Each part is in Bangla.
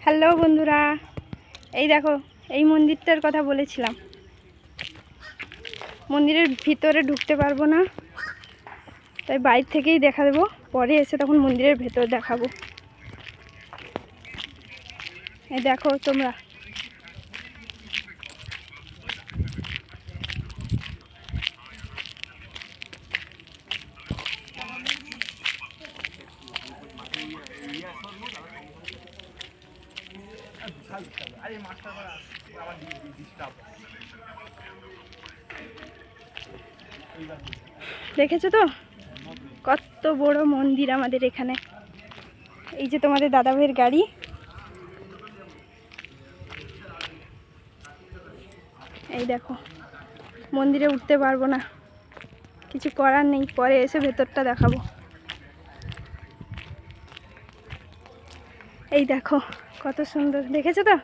হ্যালো বন্ধুরা, এই দেখো এই মন্দিরটার কথা বলেছিলাম। মন্দিরের ভিতরে ঢুকতে পারবো না, তাই বাইরে থেকেই দেখা দেবো, পরে এসে তখন মন্দিরের ভেতর দেখাবো। এই দেখো তোমরা, দেখেছো তো কত বড় মন্দির আমাদের এখানে। এই যে তোমাদের দাদা ভাইয়ের গাড়ি, এই দেখো মন্দিরে উঠতে পারবো না, কিছু করার নেই, পরে এসে ভেতরটা দেখাবো। এই দেখো কত সুন্দর, দেখেছো তো?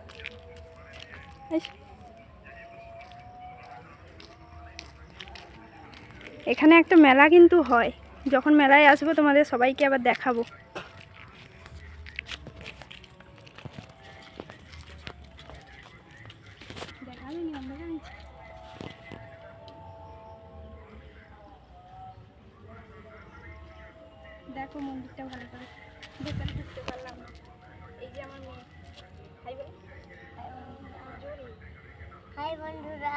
এখানে একটা মেলা কিন্তু হয়, যখন মেলায় আসবো তোমাদের সবাইকে আবার দেখাবো। দেখো মন্দিরটা ভালো করে, ভেতরে ঢুকতে পারলাম না। এই যে আমার মেয়ে, হাই বল, হাই বন্ধুরা।